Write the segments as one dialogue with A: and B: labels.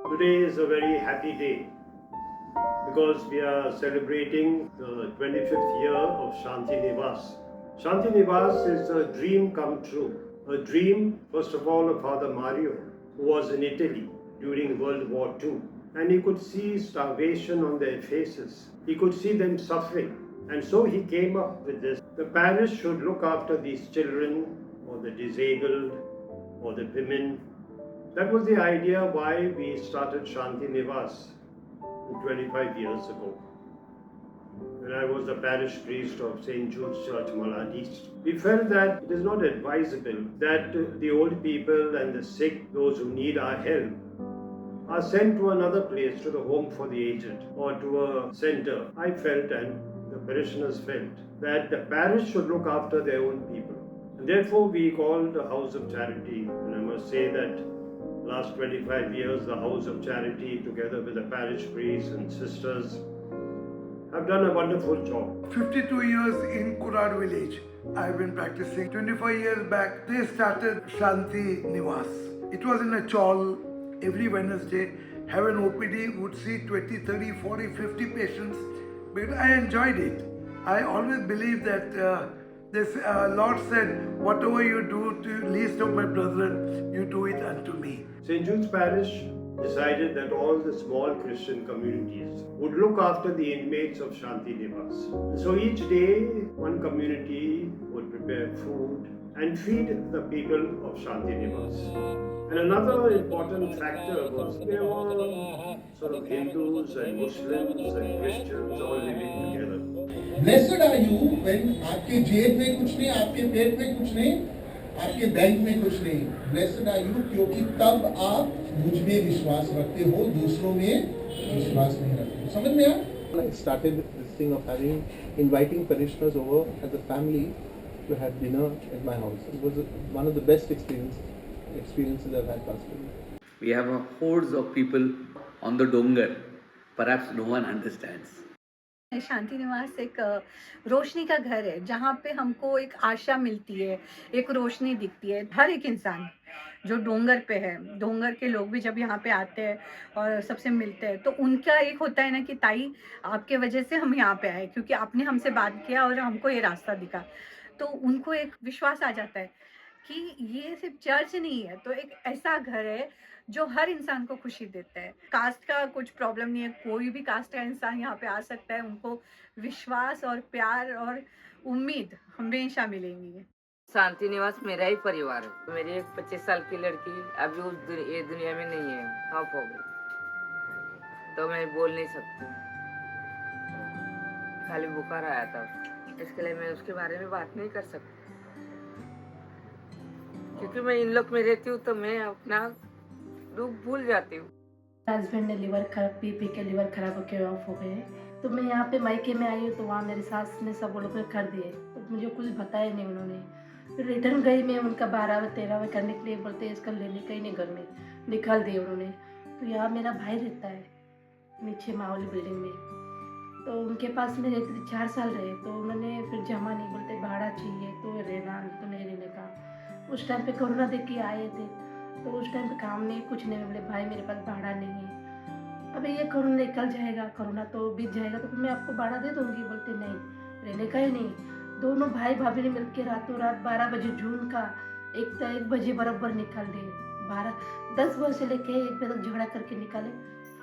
A: Today is a very happy day because we are celebrating the 25th year of Shanti Nivas. Shanti Nivas is a dream come true. A dream, first of all, of Father Mario, who was in Italy during World War II. And he could see starvation on their faces. He could see them suffering. And so he came up with this. The parish should look after these children or the disabled or the women. That was the idea why we started Shanti Nivas 25 years ago, when I was the parish priest of St. Jude's Church, Malad East. We felt that it is not advisable that the old people and the sick, those who need our help, are sent to another place, to the home for the aged or to a center. I felt, and the parishioners felt, that the parish should look after their own people. And therefore we called the House of Charity, and I must say that last 25 years, the House of Charity, together with the parish priests and sisters, have done a wonderful job.
B: 52 years in Kurad village. I've been practicing. 25 years back, they started Shanti Nivas. It was in a chawl. Every Wednesday, have an OPD, would see 20, 30, 40, 50 patients. But I enjoyed it. I always believe that this Lord said, whatever you do to least of my brethren, you do it unto me.
A: St. Jude's Parish decided that all the small Christian communities would look after the inmates of Shanti Nivas. So each day, one community would prepare food and feed the people of Shanti Nivas. And another important factor was there were sort of Hindus and Muslims and Christians all living together.
C: Blessed are you when आपके जेब में कुछ नहीं, आपके पेट में कुछ नहीं, आपके बैंक में कुछ नहीं. Blessed are you क्योंकि तब आप मुझ में विश्वास रखते हो, दूसरों में विश्वास नहीं रखते हो. समझ में आया?
D: I started this thing of inviting parishioners over as a family to have dinner at my house. It was one of the best experiences I've had personally.
E: We have a hordes of people on the dongar. Perhaps no one understands.
F: शांति निवास एक रोशनी का घर है जहाँ पे हमको एक आशा मिलती है, एक रोशनी दिखती है. हर एक इंसान जो डोंगर पे है, डोंगर के लोग भी जब यहाँ पे आते हैं और सबसे मिलते हैं तो उनका एक होता है ना कि ताई आपके वजह से हम यहाँ पे आए, क्योंकि आपने हमसे बात किया और हमको ये रास्ता दिखा. तो उनको एक विश्वास आ जाता है कि ये सिर्फ चर्च नहीं है, तो एक ऐसा घर है जो हर इंसान को खुशी देता है. कास्ट का कुछ प्रॉब्लम नहीं है, कोई भी कास्ट का इंसान यहाँ पे आ सकता है. उनको विश्वास और प्यार और उम्मीद हमेशा मिलेंगी.
G: शांति निवास मेरा ही परिवार है. मेरी एक 25 साल की लड़की अभी ये दुनिया में नहीं है, ऑफ हो गई, तो मैं बोल नहीं सकती. खाली बुखार आया था, इसके लिए मैं उसके बारे में बात नहीं कर सकती, क्योंकि मैं इन लोग में रहती हूँ तो मैं अपना दुख भूल जाती हूँ.
H: हस्बैंड ने लिवर खराब पी के लिवर खराब होकर ऑफ हो गए, तो मैं यहाँ पे मायके में आई हूँ. तो वहाँ मेरी सास ने सब वो लोग कर दिए, तो मुझे कुछ बताया नहीं उन्होंने. फिर रिटर्न गई मैं उनका 12वें 13वें करने के लिए, बोलते इसका लेने का ही नहीं, घर में निकाल दिए उन्होंने. तो यहाँ मेरा भाई रहता है नीचे माहौली बिल्डिंग में, तो उनके पास में रहते 4 साल रहे. तो उन्होंने फिर जमा नहीं, बोलते भाड़ा चाहिए तो रहना, तो नहीं रहने का. उस टाइम पे कोरोना देख के आए थे, तो उस टाइम पे काम नहीं, कुछ नहीं. बोले भाई मेरे पास भाड़ा नहीं है, अबे ये कोरोना निकल जाएगा, कोरोना तो बीत जाएगा, तो फिर मैं आपको भाड़ा दे दूँगी. बोलते नहीं, रहने का ही नहीं. दोनों भाई भाभी ने मिलकर रातों रात 12 बजे जून का 1 बजे बराबर निकाल दिए. 10 बजे से लेके 1 बजे तक झगड़ा करके निकाले.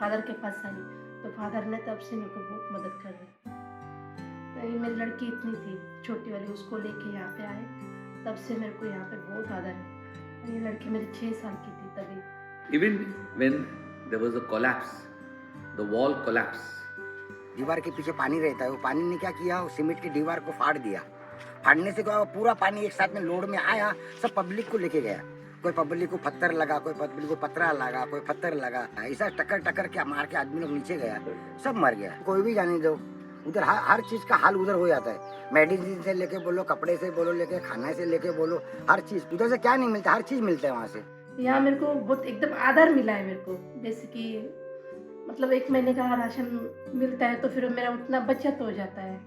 H: फादर के पास आई, तो फादर ने तब से मेरे को बहुत मदद कर दी. मेरी लड़की इतनी थी छोटी वाली, उसको लेके यहाँ पे आए, तब से मेरे को यहाँ पे बहुत आदर है. ये लड़की मेरी 6 साल की थी तभी.
E: Even when there was a collapse, the wall collapsed.
I: दीवार के पीछे पानी रहता है, वो पानी ने क्या किया, वो सीमेंट की दीवार को फाड़ दिया. फाड़ने से क्या, पूरा पानी एक साथ में लोड में आया, सब पब्लिक को लेके गया. कोई पब्लिक को पत्थर लगा, कोई पब्लिक को पत्थर लगा, कोई पत्थर लगा, ऐसा टक्कर के मार के आदमी लोग नीचे गया, सब मर गया. कोई भी जाने दो, उधर हर चीज का हाल उधर हो जाता है. मेडिसिन से लेके बोलो, कपड़े से बोलो, लेके खाने से लेके बोलो, हर चीज. उधर से क्या नहीं मिलता, हर चीज मिलता है वहाँ से.
H: यहाँ मेरे को बहुत एकदम आदर मिला है मेरे को. जैसे कि मतलब 1 महीने का राशन मिलता है, तो फिर मेरा उतना बचत हो जाता है.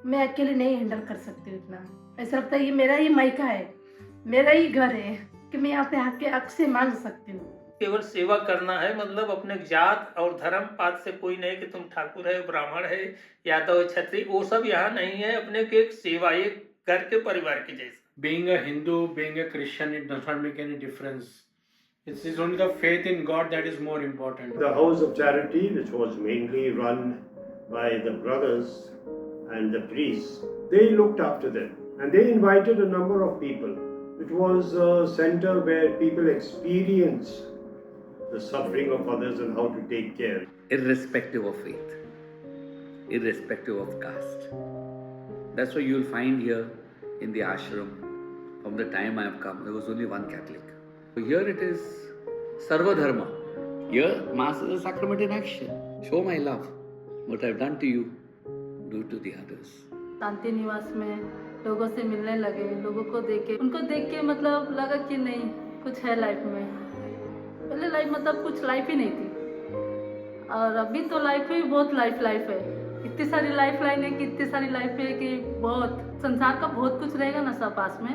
H: मैं अकेले नहीं हैंडल कर सकती हूँ इतना. ऐसा लगता है ये मेरा ही मायका है, मेरा ही घर है कि मैं यहाँ पे आके हक से मांग सकती हूँ.
J: केवल सेवा करना है, मतलब अपने जात और धर्म पात से कोई नहीं कि तुम ठाकुर है, ब्राह्मण है, यादव है, क्षत्रिय, वो सब यहाँ नहीं है। अपने को एक सेवा, एक घर के परिवार के जैसा।
K: Being a Hindu, being a Christian, it does not make any difference. It's only the faith in God that is more important.
A: The House of Charity, which was mainly run by the brothers and the priests, they looked after them and they invited a number of people. It was a center where people experienced the suffering of others and how to take care.
E: Irrespective of faith, irrespective of caste. That's why you'll find here in the ashram, from the time I have come, there was only one Catholic. So here it is Sarva Dharma. Here, Mass is a sacrament in action. Show my love. What I've done to you, do to the others.
H: शांति निवास में लोगों से मिलने लगे, लोगों को उनको देख के मतलब लगा कि नहीं कुछ है लाइफ में। पहले लाइफ मतलब कुछ लाइफ ही नहीं थी, और अभी तो लाइफ ही बहुत लाइफ है। इतनी सारी लाइफ लाइन है कि इतनी सारी लाइफ है कि बहुत संसार का बहुत कुछ रहेगा ना सब पास में,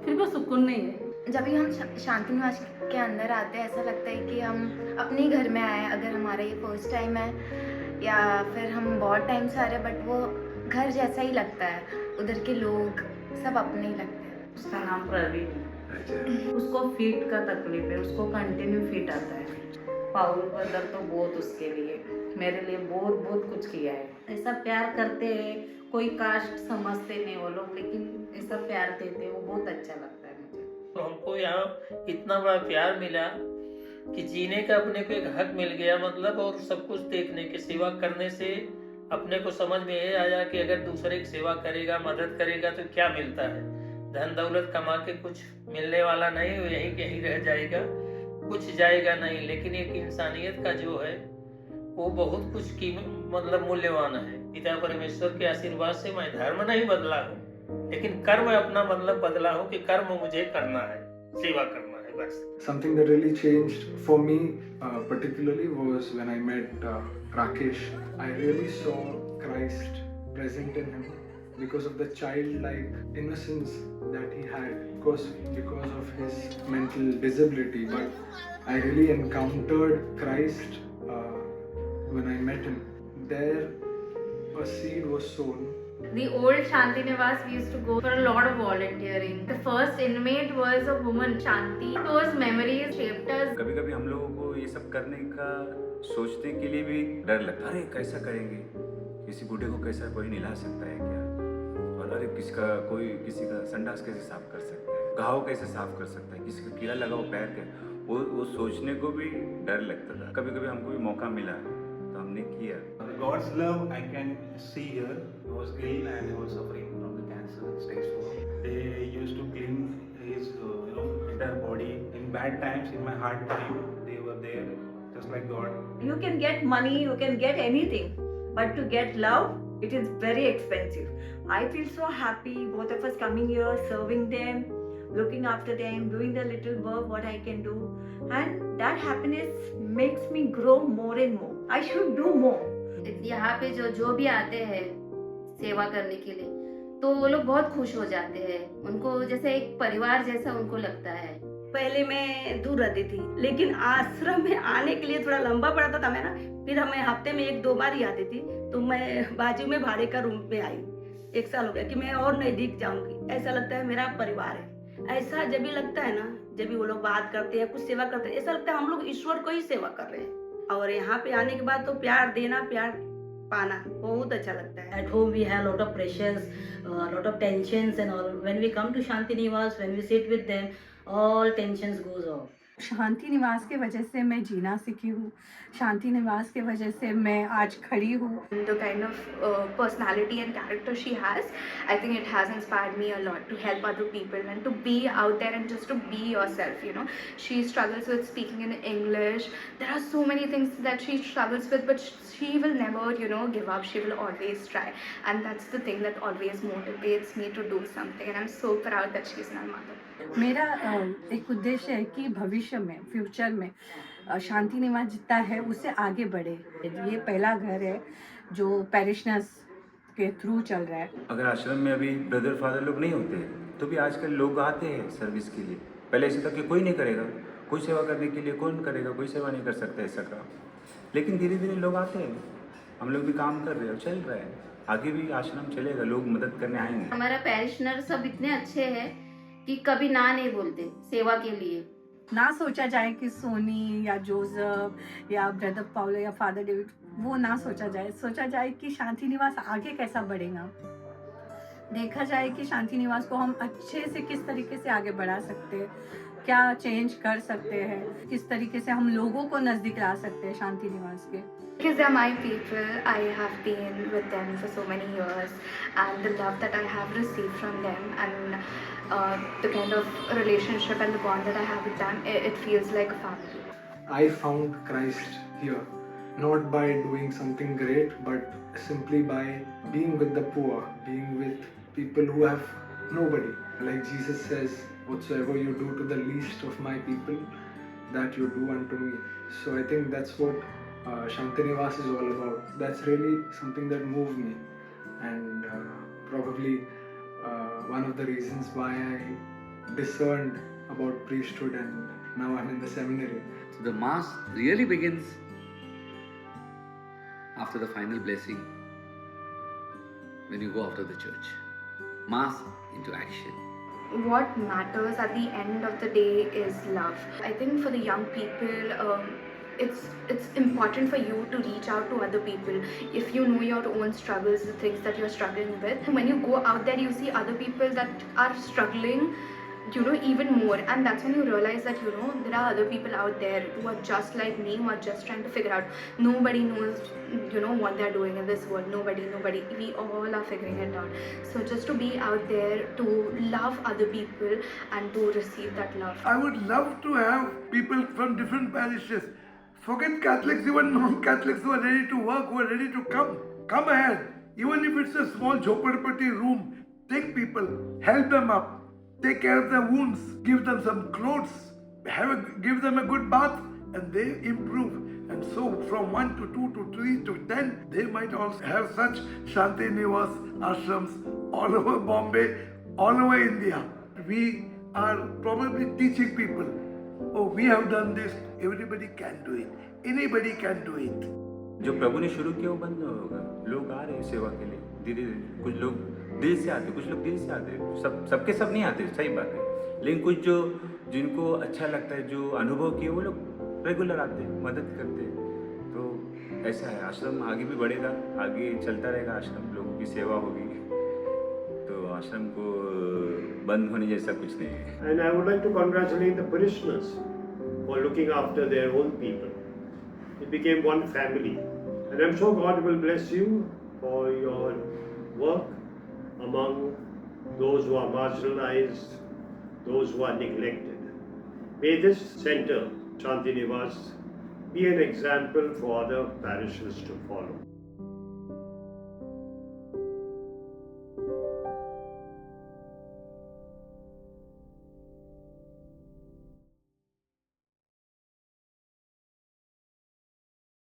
H: फिर भी सुकून नहीं है।
L: जब भी हम शांति निवास के अंदर आते हैं ऐसा लगता है कि हम अपने घर में आए। अगर हमारा ये फर्स्ट टाइम है या फिर हम बहुत टाइम से आ रहे हैं, बट वो घर जैसा ही लगता है। उधर के लोग सब अपने ही लगते हैं।
M: उसका नाम प्रवीण। उसको फीट का तकलीफ है, उसको कंटिन्यू फीट आता है। पाउल ब्रदर तो बहुत उसके लिए, मेरे लिए बहुत कुछ किया है। ऐसा प्यार करते हैं, कोई कास्ट समझते नहीं वो लोग, लेकिन ऐसा प्यार देते हैं, वो बहुत अच्छा लगता है मुझे।
J: तो हमको यहाँ इतना बड़ा प्यार मिला कि जीने का अपने को एक हक मिल गया, मतलब, और सब कुछ देखने की सेवा करने से अपने को समझ में ये आया कि अगर दूसरे की सेवा करेगा, मदद करेगा तो क्या मिलता है। धन दौलत कमा के कुछ मिलने वाला नहीं, वो यहीं रह जाएगा, कुछ जाएगा नहीं। लेकिन एक इंसानियत का जो है वो बहुत कुछ मतलब मूल्यवान है। पिता परमेश्वर के आशीर्वाद से मैं धर्म नहीं बदला हूँ, लेकिन कर्म अपना मतलब बदला हूँ कि कर्म मुझे करना है, सेवा करना है बस।
N: Something that really changed for me particularly was when I met Rakesh. I really saw Christ present in him because of the childlike innocence that he had, because of his mental disability. But I really encountered Christ when I met him. There a seed was sown.
O: The old Shanti Nivas, we used to go for a lot of volunteering. The first inmate was a woman, Shanti. Those memories shaped us.
P: कभी-कभी हम लोगों को ये सब करने का सोचने के लिए भी डर लगता है। अरे कैसा करेंगे, किसी बूढ़े को कैसा कोई नहला सकता है क्या, और अरे किसी का संडास कैसे साफ कर सकता है, घाव कैसे साफ कर सकता है, किसी का कीड़ा लगा हो पैर का, वो सोचने को भी डर लगता था। कभी-कभी हमको भी मौका मिला तो हमने किया।
Q: God's love I can see here. He was ill and he was suffering from the cancer stage 4. They used to clean his entire body. In bad times, in my hard time, they were there just like God.
R: You can get money, you can get anything, but to get love, it is very expensive. I feel so happy, both of us coming here, serving them, looking after them, doing the little work what I can do, and that happiness makes me grow more and more. I should do more.
H: यहाँ पे जो भी आते हैं सेवा करने के लिए, तो वो लोग बहुत खुश हो जाते हैं। उनको जैसे एक परिवार जैसा उनको लगता है।
R: पहले मैं दूर रहती थी, लेकिन आश्रम में आने के लिए थोड़ा लंबा पड़ता था मैं ना, फिर हमें हफ्ते में 1-2 बार ही आती थी। तो मैं बाजू में भाड़े का रूम पे आई, 1 साल हो गया कि मैं और नजदीक जाऊंगी। ऐसा लगता है मेरा परिवार है। ऐसा जब भी लगता है ना, जब भी वो लोग बात करते हैं, कुछ सेवा करते हैं, ऐसा लगता है हम लोग ईश्वर को ही सेवा कर रहे हैं। और यहाँ पे आने के बाद तो प्यार देना, प्यार पाना बहुत अच्छा लगता है।
M: At home we have lot of pressures, lot of tensions and all. When we come to Shanti Nivas, when we sit with them, all tensions goes off.
F: शांति निवास के वजह से मैं जीना सीखी हूँ। शांति निवास के वजह से मैं आज खड़ी हूँ।
L: The kind of personality and character she has, I think it has inspired me a lot to help other people and to be out there and just to be yourself, you know. She struggles with speaking in English. There are so many things that she struggles with, but she will never, give up. She will always try. And that's the thing that always motivates me to do something. And I'm so proud that she's my mother.
F: मेरा एक उद्देश्य है कि भविष्य में, future में शांति निवास जितना है उससे आगे बढ़े। ये पहला घर है जो पैरिशनर्स के थ्रू चल रहा है।
P: अगर आश्रम में अभी ब्रदर फादर लोग नहीं होते तो भी आजकल लोग आते हैं सर्विस के लिए। पहले ऐसा था कि कोई नहीं करेगा, कोई सेवा करने के लिए कौन करेगा, कोई सेवा नहीं कर सकता ऐसा काम। लेकिन धीरे धीरे लोग आते हैं, हम लोग भी काम कर रहे हैं, चल रहा है, आगे भी आश्रम चलेगा, लोग मदद करने आएंगे।
O: हमारा पैरिशनर सब इतने अच्छे हैं कि कभी ना नहीं बोलते सेवा के लिए।
F: ना सोचा जाए कि सोनी या जोसेफ या ब्रदर पाउलो या फादर डेविड, वो ना सोचा जाए। सोचा जाए कि शांति निवास आगे कैसा बढ़ेगा, देखा जाए कि शांति निवास को हम अच्छे से किस तरीके से आगे बढ़ा सकते हैं, क्या चेंज कर सकते हैं, किस तरीके से हम लोगों को नज़दीक ला सकते हैं शांति निवास के।
L: Because they're my people, I have been with them for so many years, and the love that I have received from them, and the kind of relationship and the bond that I have with them, it feels like a family.
N: I found Christ here, not by doing something great, but simply by being with the poor, being with people who have nobody. Like Jesus says, whatsoever you do to the least of my people, that you do unto me. So I think that's what Shanti Nivas is all about. That's really something that moved me, and probably one of the reasons why I discerned about priesthood, and now I'm in the seminary.
E: So the Mass really begins after the final blessing, when you go out of the church. Mass into action.
L: What matters at the end of the day is love. I think for the young people, it's important for you to reach out to other people. If you know your own struggles, the things that you're struggling with, when you go out there, you see other people that are struggling, even more, and that's when you realize that there are other people out there who are just like me, who are just trying to figure out. Nobody knows what they're doing in this world. Nobody. We all are figuring it out. So just to be out there, to love other people and to receive that love.
B: I would love to have people from different parishes. Forget Catholics, even non-Catholics who are ready to work, who are ready to come ahead. Even if it's a small jhopadpati room, take people, help them up. Take care of their wounds, give them some clothes, give them a good bath, and they improve. And so from 1 to 2 to 3 to 10, they might also have such Shanti Nivas ashrams all over Bombay, all over India. We are probably teaching people, oh, we have done this, everybody can do it, anybody can do it.
P: जो प्रभु ने शुरू किया वो बंद नहीं होगा। लोग आ रहे हैं सेवा के लिए धीरे धीरे। कुछ लोग दिल से आते, कुछ लोग दिल से आते, सबके सब नहीं आते, सही बात है। लेकिन कुछ जिनको अच्छा लगता है, जो अनुभव किए, वो लोग रेगुलर आते हैं, मदद करते हैं। तो ऐसा है, आश्रम आगे भी बढ़ेगा, आगे चलता रहेगा आश्रम, लोगों की सेवा होगी, तो आश्रम को बंद होने जैसा कुछ नहीं है।
A: And I would like to congratulate the parishioners for looking after their own people. It became one family, and I'm sure God will bless you for your work among those who are marginalized, those who are neglected. May this center, Shanti Nivas, be an example for other parishes to follow.